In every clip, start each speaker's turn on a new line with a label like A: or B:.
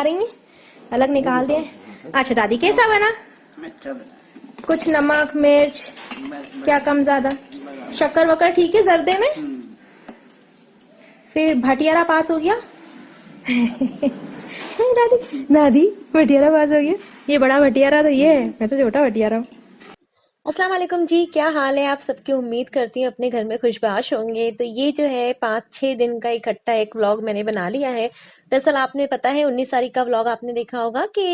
A: रही हैं, अलग निकाल दें। अच्छा दादी कैसा बना?
B: अच्छा बना।
A: कुछ नमक मिर्च क्या कम ज्यादा? शक्कर वक्कर ठीक है जर्दे में? फिर भटियारा पास हो गया? दादी दादी भटियारा पास हो गया। ये बड़ा भटियारा तो ये है, मैं तो छोटा भटियारा हूँ। अस्सलाम वालेकुम जी, क्या हाल है आप सबकी? उम्मीद करती हूँ अपने घर में खुशबाश होंगे। तो ये जो है 5-6 दिन का इकट्ठा एक व्लॉग मैंने बना लिया है। दरअसल आपने पता है 19 तारीख का व्लॉग आपने देखा होगा कि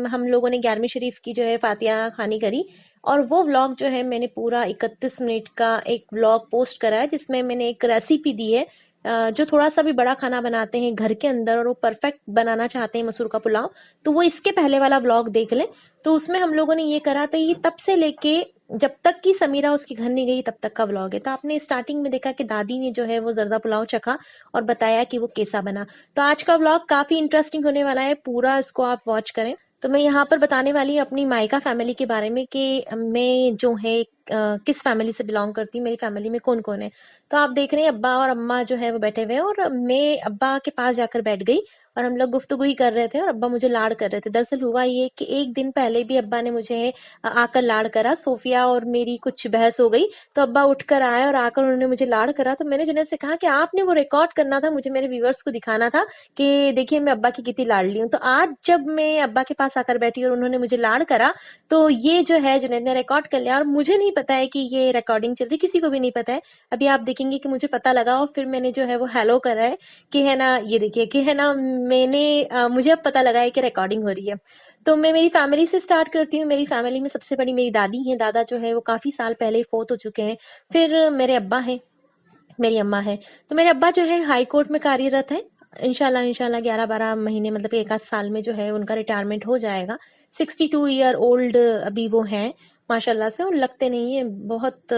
A: हम लोगों ने 11वीं शरीफ की जो है फातिहा खानी करी, और वो व्लॉग जो है मैंने पूरा 31 मिनट का एक व्लॉग पोस्ट करा है, जिसमें मैंने एक रेसिपी दी है। जो थोड़ा सा भी बड़ा खाना बनाते हैं घर के अंदर और वो परफेक्ट बनाना चाहते हैं मसूर का पुलाव, तो वो इसके पहले वाला व्लॉग देख लें। तो उसमें हम लोगों ने ये करा, तो ये तब से लेके जब तक कि समीरा उसके घर नहीं गई तब तक का व्लॉग है। तो आपने स्टार्टिंग में देखा कि दादी ने जो है वो जर्दा पुलाव चखा और बताया कि वो कैसा बना। तो आज का व्लॉग काफी इंटरेस्टिंग होने वाला है, पूरा इसको आप वॉच करें। तो मैं यहाँ पर बताने वाली हूँ अपनी मायका फैमिली के बारे में कि मैं जो है किस फैमिली से बिलोंग करती हूँ, मेरी फैमिली में कौन कौन है। तो आप देख रहे हैं अब्बा और अम्मा जो है वो बैठे हुए हैं, और मैं अब्बा के पास जाकर बैठ गई और हम लोग गुफ्तगू ही कर रहे थे और अब्बा मुझे लाड़ कर रहे थे। दरअसल हुआ ये कि एक दिन पहले भी अब्बा ने मुझे आकर लाड़ करा, सोफिया और मेरी कुछ बहस हो गई, तो अब्बा उठकर आए और आकर उन्होंने मुझे लाड़ करा। तो मैंने जुनैद से कहा कि आपने वो रिकॉर्ड करना था, मुझे मेरे व्यूअर्स को दिखाना था कि देखिए मैं अब्बा की कितनी लाडली हूँ। तो आज जब मैं अब्बा के पास आकर बैठी और उन्होंने मुझे लाड़ करा, तो ये जो है जुनैद ने रिकॉर्ड कर लिया, और मुझे नहीं पता है कि ये रिकॉर्डिंग चल रही, किसी को भी नहीं पता है। अभी आप देखेंगे कि मुझे पता लगा और फिर मैंने जो है वो हेलो करा है कि है ना, ये देखिए कि है ना, मुझे अब पता लगा है कि रिकॉर्डिंग हो रही है। तो मैं मेरी फैमिली से स्टार्ट करती हूँ। मेरी फैमिली में सबसे बड़ी मेरी दादी हैं। दादा जो है वो काफी साल पहले ही फोत हो चुके हैं। फिर मेरे अब्बा हैं, मेरी अम्मा है। तो मेरे अब्बा जो है हाई कोर्ट में कार्यरत है। इंशाल्लाह इंशाल्लाह 11-12 महीने मतलब 1 आध साल में जो है उनका रिटायरमेंट हो जाएगा। 62 ईयर ओल्ड अभी वो हैं माशाल्लाह से, और लगते नहीं है, बहुत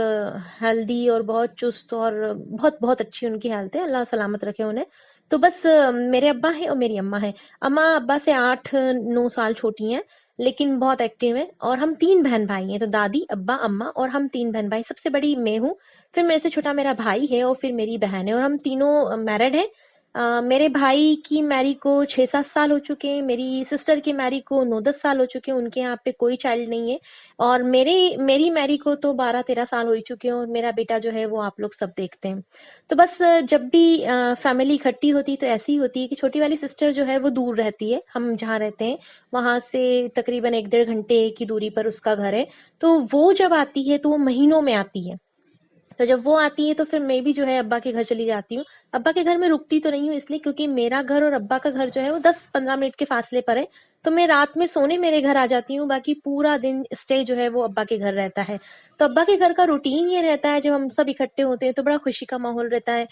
A: हेल्दी और बहुत चुस्त और बहुत बहुत अच्छी उनकी हेल्थ है, अल्लाह सलामत रखे उन्हें। तो बस मेरे अब्बा हैं और मेरी अम्मा है। अम्मा अब्बा से 8-9 साल छोटी हैं, लेकिन बहुत एक्टिव है। और हम 3 बहन भाई हैं, तो दादी अब्बा अम्मा और हम 3 बहन भाई। सबसे बड़ी मैं हूँ, फिर मेरे से छोटा मेरा भाई है और फिर मेरी बहन है, और हम तीनों मैरिड हैं। मेरे भाई की मैरी को 6-7 साल हो चुके हैं, मेरी सिस्टर की मैरी को 9-10 साल हो चुके हैं, उनके यहाँ पे कोई चाइल्ड नहीं है। और मेरी मैरी को तो 12-13 साल हो ही चुके हैं, और मेरा बेटा जो है वो आप लोग सब देखते हैं। तो बस जब भी फैमिली इकट्ठी होती है तो ऐसी ही होती है कि छोटी वाली सिस्टर जो है वो दूर रहती है, हम जहाँ रहते हैं वहां से तकरीबन 1-1.5 घंटे की दूरी पर उसका घर है। तो वो जब आती है तो वो महीनों में आती है। तो जब वो आती है तो फिर मैं भी जो है अब्बा के घर चली जाती हूँ। अब्बा के घर में रुकती तो नहीं हूँ, इसलिए क्योंकि मेरा घर और अब्बा का घर जो है वो 10-15 मिनट के फासले पर है। तो मैं रात में सोने मेरे घर आ जाती हूँ, बाकी पूरा दिन स्टे जो है वो अब्बा के घर रहता है। तो अब्बा के घर का रूटीन ये रहता है, जब हम सब इकट्ठे होते हैं तो बड़ा खुशी का माहौल रहता है।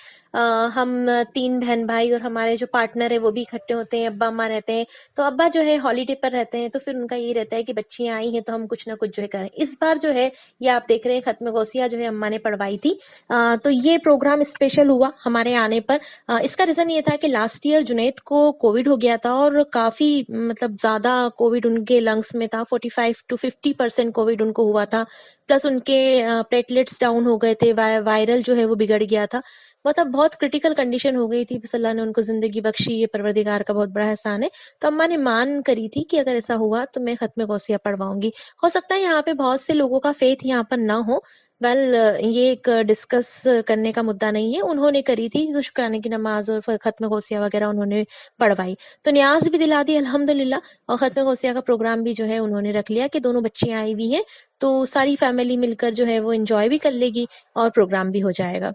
A: हम 3 बहन भाई और हमारे जो पार्टनर है वो भी इकट्ठे होते हैं, अब्बा अम्मा रहते हैं। तो अब्बा जो है हॉलीडे पर रहते हैं, तो फिर उनका ये रहता है कि बच्चियां आई हैं तो हम कुछ ना कुछ जो है करें। इस बार जो है ये आप देख रहे हैं खत्म गौसिया जो है अम्मा ने पढ़वाई थी। तो ये प्रोग्राम स्पेशल हुआ हमारे आने पर। इसका रीजन ये था कि लास्ट ईयर जुनैद को कोविड हो गया था, और काफी मतलब ज्यादा कोविड उनके लंग्स में था। 45-50% कोविड उनको हुआ था, प्लस उनके प्लेटलेट्स डाउन हो गए थे, वायरल जो है वो बिगड़ गया था। मतलब बहुत क्रिटिकल कंडीशन हो गई थी। बस अल्लाह ने उनको जिंदगी बख्शी, ये परवरदिगार का बहुत बड़ा एहसान है। तो अम्मा ने मान करी थी कि अगर ऐसा हुआ तो मैं खत्म गौसिया पढ़वाऊंगी। हो सकता है यहाँ पे बहुत से लोगों का फेथ यहाँ पर ना हो। वेल ये एक डिस्कस करने का मुद्दा नहीं है। उन्होंने करी थी जो शुक्राने की नमाज और खत्म गौसिया वगैरह उन्होंने पढ़वाई, तो न्याज भी दिला दी अल्हम्दुलिल्लाह। और खत्म गौसिया का प्रोग्राम भी जो है उन्होंने रख लिया कि दोनों बच्चियां आई हुई हैं, तो सारी फैमिली मिलकर जो है वो एंजॉय भी कर लेगी और प्रोग्राम भी हो जाएगा।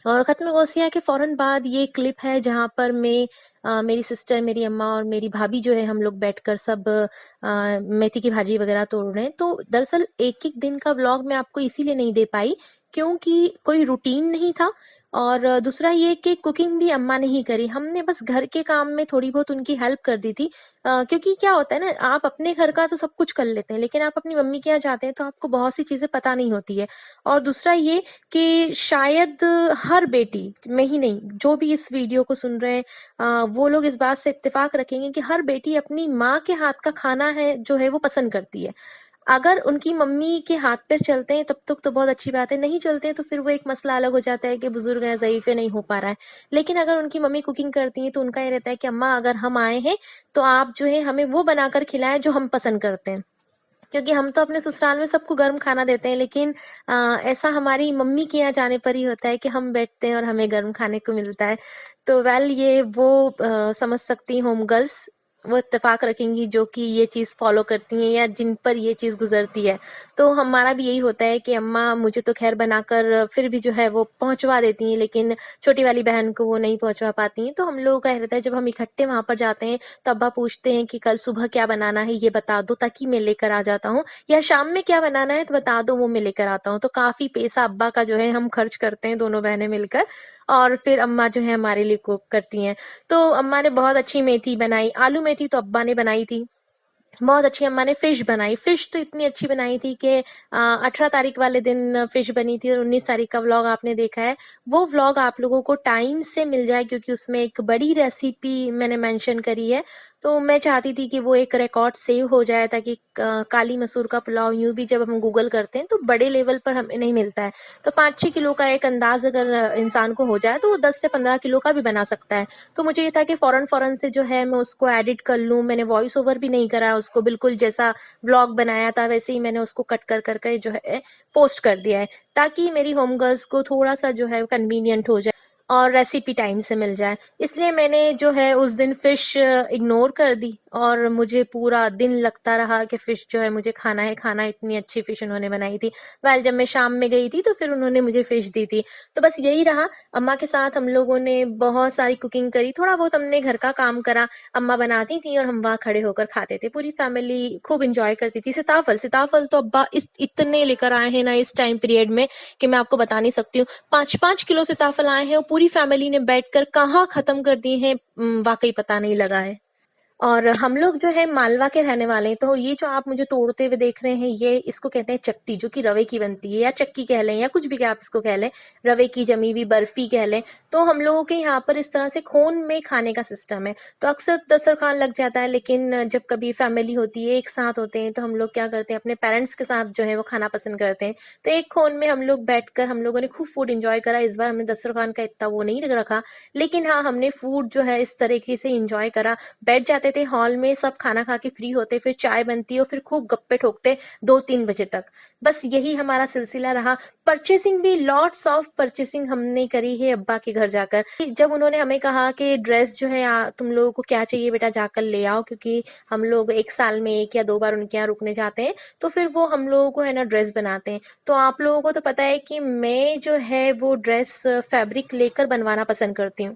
A: और खत्म गौसिया के फौरन बाद ये क्लिप है जहां पर मैं मेरी सिस्टर, मेरी अम्मा और मेरी भाभी जो है हम लोग बैठकर सब मेथी की भाजी वगैरह तोड़ रहे हैं। तो दरअसल एक एक दिन का व्लॉग मैं आपको इसीलिए नहीं दे पाई क्योंकि कोई रूटीन नहीं था, और दूसरा ये कि कुकिंग भी अम्मा ने ही करी, हमने बस घर के काम में थोड़ी बहुत उनकी हेल्प कर दी थी। क्योंकि क्या होता है ना, आप अपने घर का तो सब कुछ कर लेते हैं, लेकिन आप अपनी मम्मी के यहाँ जाते हैं तो आपको बहुत सी चीजें पता नहीं होती है। और दूसरा ये कि शायद हर बेटी, मैं ही नहीं, जो भी इस वीडियो को सुन रहे हैं वो लोग इस बात से इत्तेफाक रखेंगे कि हर बेटी अपनी माँ के हाथ का खाना है जो है वो पसंद करती है। अगर उनकी मम्मी के हाथ पैर चलते हैं तब तक तो बहुत अच्छी बात है, नहीं चलते हैं तो फिर वो एक मसला अलग हो जाता है कि बुजुर्ग है, ज़ईफ़ है, नहीं हो पा रहा है। लेकिन अगर उनकी मम्मी कुकिंग करती हैं तो उनका ये रहता है कि अम्मा अगर हम आए हैं तो आप जो है हमें वो बनाकर खिलाएं जो हम पसंद करते हैं। क्योंकि हम तो अपने ससुराल में सबको गर्म खाना देते हैं, लेकिन ऐसा हमारी मम्मी के यहाँ जाने पर ही होता है कि हम बैठते हैं और हमें गर्म खाने को मिलता है। तो वेल ये वो समझ सकती होम गर्ल्स वो इत्तेफाक रखेंगी जो कि ये चीज़ फॉलो करती हैं या जिन पर ये चीज़ गुजरती है। तो हमारा भी यही होता है कि अम्मा मुझे तो खैर बनाकर फिर भी जो है वो पहुंचवा देती हैं, लेकिन छोटी वाली बहन को वो नहीं पहुंचवा पाती हैं। तो हम लोगों का ये रहता है जब हम इकट्ठे वहां पर जाते हैं तो अब्बा पूछते हैं कि कल सुबह क्या बनाना है ये बता दो ताकि मैं लेकर आ जाता हूँ, या शाम में क्या बनाना है तो बता दो वो मैं लेकर आता हूँ। तो काफी पैसा अब्बा का जो है हम खर्च करते हैं दोनों बहनें मिलकर, और फिर अम्मा जो है हमारे लिए कुक करती हैं। तो अम्मा ने बहुत अच्छी मेथी बनाई, आलू मेथी तो अब्बा ने बनाई थी। बहुत अच्छी अम्मा ने फिश बनाई, फिश तो इतनी अच्छी बनाई थी कि 18 तारीख वाले दिन फिश बनी थी और 19 तारीख का व्लॉग आपने देखा है। वो व्लॉग आप लोगों को टाइम से मिल जाए क्योंकि उसमें एक बड़ी रेसिपी मैंने मेंशन करी है। तो मैं चाहती थी कि वो एक रिकॉर्ड सेव हो जाए ताकि काली मसूर का पुलाव यूं भी जब हम गूगल करते हैं तो बड़े लेवल पर हमें नहीं मिलता है। तो 5-6 किलो का एक अंदाज अगर इंसान को हो जाए तो वो 10 से 15 किलो का भी बना सकता है। तो मुझे ये था कि फौरन फौरन से जो है मैं उसको एडिट कर लूँ। मैंने वॉइस ओवर भी नहीं करा उसको, बिल्कुल जैसा व्लॉग बनाया था वैसे ही मैंने उसको कट कर करके जो है पोस्ट कर दिया है, ताकि मेरी होम गर्ल्स को थोड़ा सा जो है कन्वीनियंट हो जाए और रेसिपी टाइम से मिल जाए। इसलिए मैंने जो है उस दिन फिश इग्नोर कर दी और मुझे पूरा दिन लगता रहा कि फिश जो है मुझे खाना है खाना, इतनी अच्छी फिश उन्होंने बनाई थी। वेल जब मैं शाम में गई थी तो फिर उन्होंने मुझे फिश दी थी। तो बस यही रहा, अम्मा के साथ हम लोगों ने बहुत सारी कुकिंग करी, थोड़ा बहुत हमने घर का काम करा। अम्मा बनाती थी और हम वहाँ खड़े होकर खाते थे, पूरी फैमिली खूब इंजॉय करती थी। सीताफल सीताफल तो अब्बा इतने लेकर आए हैं ना इस टाइम पीरियड में कि मैं आपको बता नहीं सकती हूँ। 5-5 किलो सीताफल आए हैं और पूरी फैमिली ने बैठकर कहाँ खत्म कर दिए हैं, वाकई पता नहीं लगा है। और हम लोग जो है मालवा के रहने वाले हैं, तो ये जो आप मुझे तोड़ते हुए देख रहे हैं ये इसको कहते हैं चक्ती, जो कि रवे की बनती है, या चक्की कह लें या कुछ भी आप इसको कह लें, रवे की जमी हुई बर्फी कह लें। तो हम लोगों के यहाँ पर इस तरह से खोन में खाने का सिस्टम है। तो अक्सर दस्तरखान लग जाता है, लेकिन जब कभी फैमिली होती है एक साथ होते हैं तो हम लोग क्या करते हैं अपने पेरेंट्स के साथ जो है वो खाना पसंद करते हैं। तो एक खोन में हम लोग बैठकर हम लोगों ने खूब फूड इंजॉय करा। इस बार हमने दस्तरखान का इतना वो नहीं रखा, लेकिन हाँ हमने फूड जो है इस तरीके से इंजॉय करा। बैठ जाते थे हॉल में, सब खाना खा के फ्री होते, फिर चाय बनती और फिर खूब गप्पे ठोकते 2-3 बजे तक। बस यही हमारा सिलसिला रहा। परचेसिंग भी लॉट्स ऑफ परचेसिंग हमने करी है अब्बा के घर जाकर। जब उन्होंने हमें कहा कि ड्रेस जो है तुम लोगों को क्या चाहिए बेटा जाकर ले आओ, क्योंकि हम लोग एक साल में 1 या 2 बार उनके यहाँ रुकने जाते हैं, तो फिर वो हम लोगों को है ना ड्रेस बनाते हैं। तो आप लोगों को तो पता है कि मैं जो है वो ड्रेस फैब्रिक लेकर बनवाना पसंद करती हूँ।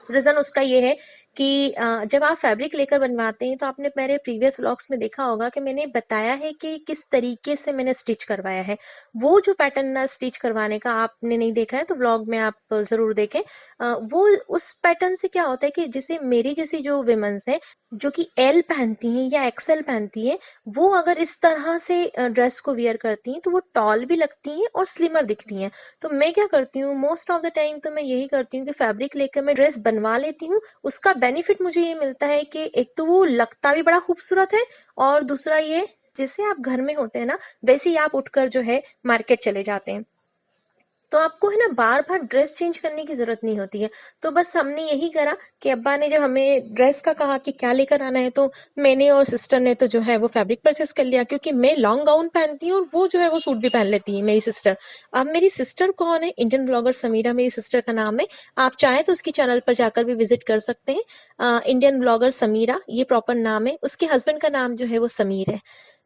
A: रीजन उसका ये है कि जब आप फैब्रिक लेकर बनवाते हैं तो आपने मेरे प्रीवियस व्लॉग्स में देखा होगा कि मैंने बताया है कि किस तरीके से मैंने स्टिच करवाया है। वो जो पैटर्न स्टिच करवाने का आपने नहीं देखा है तो व्लॉग में आप जरूर देखें। वो उस पैटर्न से क्या होता है कि जैसे मेरी जैसी जो विमेंस हैं जो कि एल पहनती हैं या एक्सएल पहनती हैं, वो अगर इस तरह से ड्रेस को वियर करती हैं तो वो टॉल भी लगती हैं और स्लिमर दिखती हैं। तो मैं क्या करती हूँ मोस्ट ऑफ द टाइम, तो मैं यही करती हूँ कि फैब्रिक लेकर मैं ड्रेस बनवा लेती हूँ। उसका बेनिफिट मुझे ये मिलता है कि एक तो वो लगता भी बड़ा खूबसूरत है, और दूसरा ये जैसे आप घर में होते हैं ना वैसे ही आप उठकर जो है मार्केट चले जाते हैं, तो आपको है ना बार बार ड्रेस चेंज करने की जरूरत नहीं होती है। तो बस हमने यही करा कि अब्बा ने जब हमें ड्रेस का कहा कि क्या लेकर आना है, तो मैंने और सिस्टर ने तो जो है वो फैब्रिक परचेस कर लिया, क्योंकि मैं लॉन्ग गाउन पहनती हूँ और वो जो है वो सूट भी पहन लेती है मेरी सिस्टर। अब मेरी सिस्टर कौन है, इंडियन ब्लॉगर समीरा मेरी सिस्टर का नाम है। आप चाहें तो उसकी चैनल पर जाकर भी विजिट कर सकते हैं। इंडियन ब्लॉगर समीरा ये प्रॉपर नाम है, उसके हस्बैंड का नाम जो है वो समीर है।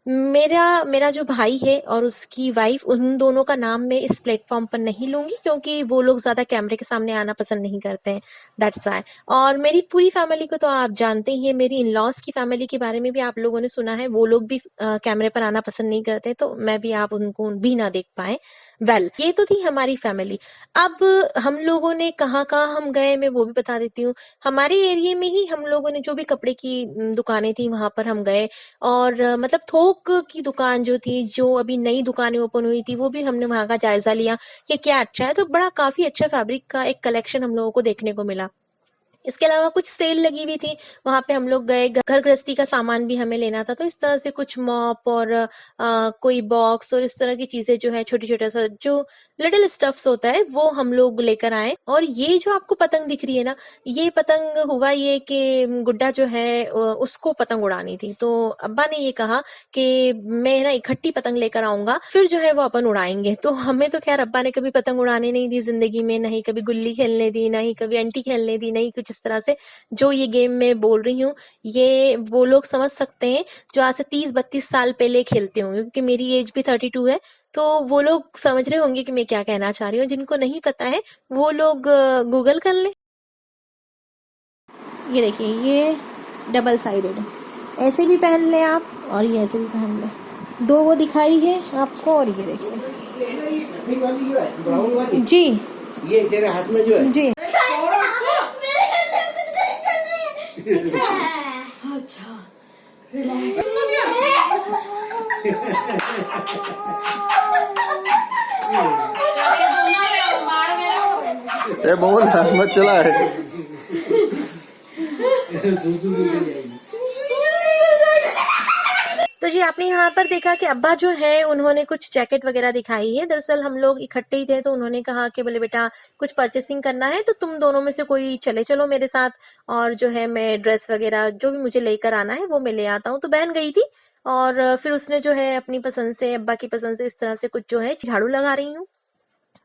A: मेरा मेरा जो भाई है और उसकी वाइफ, उन दोनों का नाम मैं इस प्लेटफॉर्म पर नहीं लूंगी क्योंकि वो लोग ज्यादा कैमरे के सामने आना पसंद नहीं करते हैं, दैट्स वाई। और मेरी पूरी फैमिली को तो आप जानते ही हैं, मेरी इन लॉज की फैमिली के बारे में भी आप लोगों ने सुना है, वो लोग भी कैमरे पर आना पसंद नहीं करते, तो मैं भी आप उनको भी ना देख पाए। वेल ये तो थी हमारी फैमिली। अब हम लोगों ने कहाँ कहाँ हम गए मैं वो भी बता देती हूँ। हमारे एरिया में ही हम लोगों ने जो भी कपड़े की दुकानें थी वहां पर हम गए, और मतलब थोक की दुकान जो थी, जो अभी नई दुकानें ओपन हुई थी, वो भी हमने वहां का जायजा लिया कि क्या अच्छा है। तो बड़ा काफी अच्छा फैब्रिक का एक कलेक्शन हम लोगों को देखने को मिला। इसके अलावा कुछ सेल लगी हुई थी, वहां पे हम लोग गए। घर गृहस्थी का सामान भी हमें लेना था, तो इस तरह से कुछ मॉप और कोई बॉक्स और इस तरह की चीजें जो है, छोटी छोटा सा जो लिटिल स्टफ्स होता है, वो हम लोग लेकर आए। और ये जो आपको पतंग दिख रही है ना, ये पतंग हुआ ये कि गुड्डा जो है उसको पतंग उड़ानी थी। तो अब्बा ने ये कहा कि मैं ना इकट्ठी पतंग लेकर आऊंगा, फिर जो है वो अपन उड़ाएंगे। तो हमें तो खैर अब्बा ने कभी पतंग उड़ाने नहीं दी जिंदगी में, नहीं कभी गुल्ली खेलने दी, नहीं कभी अंटी खेलने दी, नहीं कुछ इस तरह से। जो ये गेम मैं बोल रही हूँ, ये वो लोग समझ सकते हैं जो आज से 30-32 साल पहले खेलते होंगे, क्योंकि मेरी एज भी 32 है। तो वो लोग समझ रहे होंगे कि मैं क्या कहना चाह रही हूँ। जिनको नहीं पता है वो लोग गूगल कर ले। ये देखिए, ये डबल साइडेड है, ऐसे भी पहन ले आप और ये ऐसे भी पहन ले। दो वो दिखाई है आपको, और ये देखिए
B: ब्राउन वाली
A: जी,
B: ये तेरे हाथ में जो है
A: जी।
C: अच्छा, रिलैक्स।
D: ए मोहन हाथ मत चला है।
A: तो जी, आपने यहाँ पर देखा कि अब्बा जो है उन्होंने कुछ जैकेट वगैरह दिखाई है। दरअसल हम लोग इकट्ठे ही थे, तो उन्होंने कहा कि बोले बेटा कुछ परचेसिंग करना है तो तुम दोनों में से कोई चलो मेरे साथ, और जो है मैं ड्रेस वगैरह जो भी मुझे लेकर आना है वो मैं ले आता हूँ। तो बहन गई थी, और फिर उसने जो है अपनी पसंद से, अब्बा की पसंद से इस तरह से कुछ जो है झाड़ू लगा रही हूँ।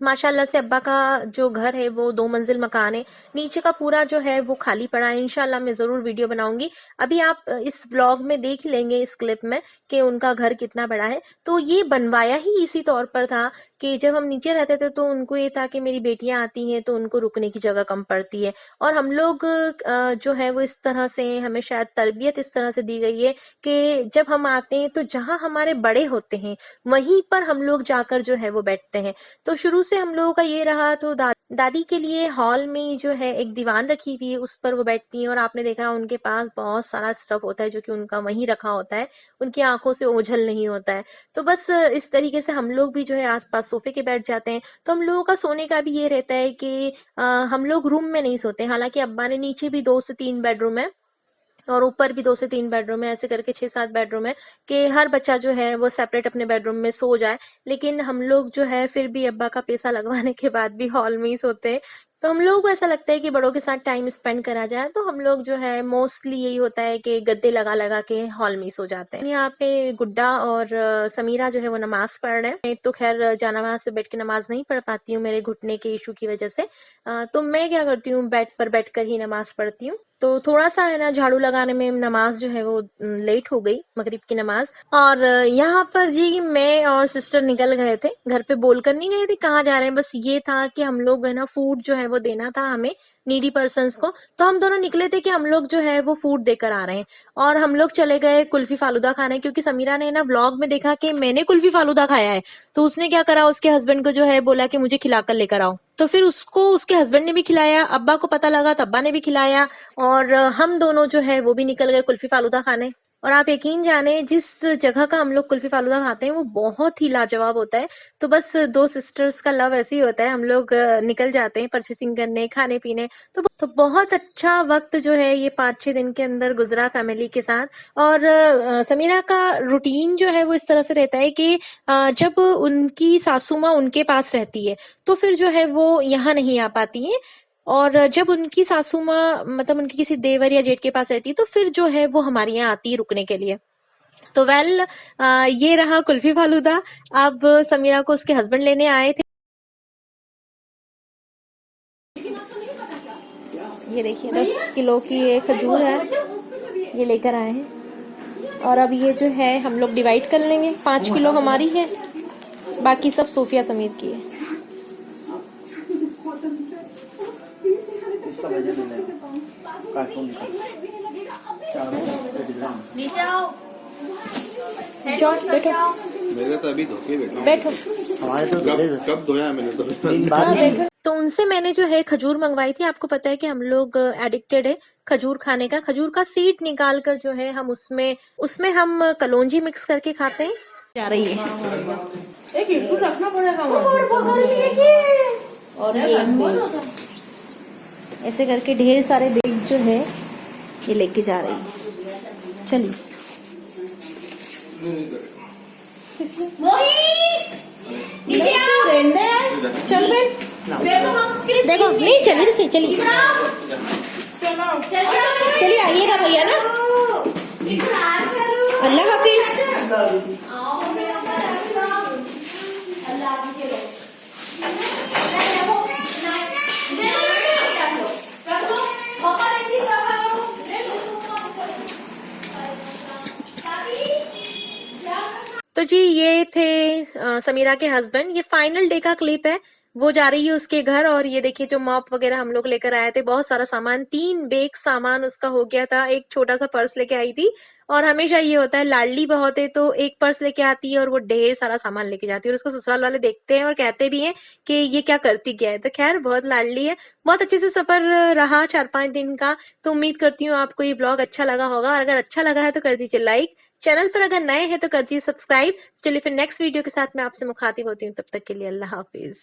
A: माशाल्लाह से अब्बा का जो घर है वो 2 मंजिल मकान है, नीचे का पूरा जो है वो खाली पड़ा है। इंशाल्लाह मैं जरूर वीडियो बनाऊंगी। अभी आप इस व्लॉग में देख लेंगे, इस क्लिप में, कि उनका घर कितना बड़ा है। तो ये बनवाया ही इसी तौर पर था कि जब हम नीचे रहते थे तो उनको ये था कि मेरी बेटियां आती हैं तो उनको रुकने की जगह कम पड़ती है, और हम लोग जो है वो इस तरह से, हमें शायद तरबियत इस तरह से दी गई है कि जब हम आते हैं तो जहां हमारे बड़े होते हैं वहीं पर हम लोग जाकर जो है वो बैठते हैं। तो शुरू से हम लोगों का ये रहा। तो दादी के लिए हॉल में जो है एक दीवान रखी हुई है, उस पर वो बैठती हैं, और आपने देखा उनके पास बहुत सारा स्टफ होता है जो कि उनका वहीं रखा होता है, उनकी आंखों से ओझल नहीं होता है। तो बस इस तरीके से हम लोग भी जो है आसपास सोफे के बैठ जाते हैं। तो हम लोगों का सोने का भी ये रहता है कि हम लोग रूम में नहीं सोते। हालांकि अब्बा ने नीचे भी 2 से 3 बेडरूम है, और ऊपर भी 2 से 3 बेडरूम है, ऐसे करके 6-7 बेडरूम है कि हर बच्चा जो है वो सेपरेट अपने बेडरूम में सो जाए। लेकिन हम लोग जो है फिर भी अब्बा का पैसा लगवाने के बाद भी हॉल में ही सोते हैं। तो हम लोगों को ऐसा लगता है कि बड़ों के साथ टाइम स्पेंड करा जाए, तो हम लोग जो है मोस्टली यही होता है कि गद्दे लगा लगा के हॉल में ही सो जाते हैं। यहाँ पे गुड्डा और समीरा जो है वो नमाज पढ़ रहे हैं। मैं तो खैर जानामाज से बैठ के नमाज नहीं पढ़ पाती हूँ, मेरे घुटने के इशू की वजह से। तो मैं क्या करती हूँ, बेड पर बैठकर ही नमाज पढ़ती हूँ। तो थोड़ा सा है ना, झाड़ू लगाने में नमाज जो है वो लेट हो गई, मगरिब की नमाज। और यहाँ पर जी मैं और सिस्टर निकल गए थे, घर पे बोलकर नहीं गए थे कहाँ जा रहे हैं, बस ये था कि हम लोग है ना फूड जो है वो देना था हमें, नीडी पर्सन्स को। तो हम दोनों निकले थे कि हम लोग जो है वो फूड देकर आ रहे हैं, और हम लोग चले गए कुल्फी फालूदा खाने, क्योंकि समीरा ने ना व्लॉग में देखा कि मैंने कुल्फी फालूदा खाया है। तो उसने क्या करा, उसके हस्बैंड को जो है बोला कि मुझे खिलाकर लेकर आओ। तो फिर उसको उसके हस्बैंड ने भी खिलाया, अब्बा को पता लगा तो अब्बा ने भी खिलाया, और हम दोनों जो है वो भी निकल गए कुल्फी फालूदा खाने। और आप यकीन जाने, जिस जगह का हम लोग कुल्फी फालूदा खाते हैं वो बहुत ही लाजवाब होता है। तो बस 2 सिस्टर्स का लव ऐसे ही होता है, हम लोग निकल जाते हैं परचेसिंग करने, खाने पीने। तो बहुत अच्छा वक्त जो है ये 5-6 दिन के अंदर गुजरा फैमिली के साथ। और समीरा का रूटीन जो है वो इस तरह से रहता है कि जब उनकी सासू माँ उनके पास रहती है तो फिर जो है वो यहाँ नहीं आ पाती है, और जब उनकी सासू माँ मतलब उनकी किसी देवर या जेठ के पास रहती है तो फिर जो है वो हमारे यहाँ आती है रुकने के लिए। तो ये रहा कुल्फी फालूदा। अब समीरा को उसके हस्बैंड लेने आए थे। ये देखिए 10 किलो की ये खजूर है, ये लेकर आए हैं। और अब ये जो है हम लोग डिवाइड कर लेंगे, 5 किलो हमारी है, बाकी सब सोफिया समीर की है।
B: इसका वजन नहीं कार्टून का 4 ग्राम।
C: नीचे आओ,
A: जॉर्ज बैठो,
D: मेरे तो अभी धोके बैठा
A: बैठो।
B: हमारे तो
D: कब धोया मैंने तो
B: 3 बार नहीं।
A: तो उनसे मैंने जो है खजूर मंगवाई थी। आपको पता है कि हम लोग एडिक्टेड है खजूर खाने का। खजूर का सीड निकाल कर जो है हम उसमें हम कलौंजी मिक्स करके खाते हैं। जा रही है
B: एक इनपुट रखना पड़ेगा
C: और वो गर्मी देखिए।
B: और
A: ऐसे करके ढेर सारे बैग जो है ये लेके जा रही है। चलिए
C: नीचे आओ।
A: रहने यार, चल बहन।
C: देखो हम उसके लिए
A: देखो नहीं चलिए तो सही, चलिए
C: इधर आओ।
A: चलिए आइएगा भैया ना।
C: इकरार करो।
A: अल्लाह हाफिज।
C: आओ मेरा अल्लाह हाफिज के लो।
A: तो जी ये थे समीरा के हस्बैंड। ये फाइनल डे का क्लिप है। वो जा रही है उसके घर और ये देखिए जो मॉप वगैरह हम लोग लेकर आए थे, बहुत सारा सामान, 3 बैग सामान उसका हो गया था। एक छोटा सा पर्स लेके आई थी और हमेशा ये होता है, लाडली बहुत है तो एक पर्स लेके आती है और वो ढेर सारा सामान लेके जाती है और उसको ससुराल वाले देखते हैं और कहते भी हैं कि ये क्या करती क्या है। तो खैर बहुत लाडली है। बहुत अच्छे से सफर रहा 4-5 दिन का। तो उम्मीद करती हूँ आपको ये ब्लॉग अच्छा लगा होगा और अगर अच्छा लगा है तो कर दीजिए लाइक। चैनल पर अगर नए हैं तो कर दीजिए सब्सक्राइब। चलिए फिर नेक्स्ट वीडियो के साथ मैं आपसे मुखातिब होती हूँ। तब तक के लिए अल्लाह हाफिज।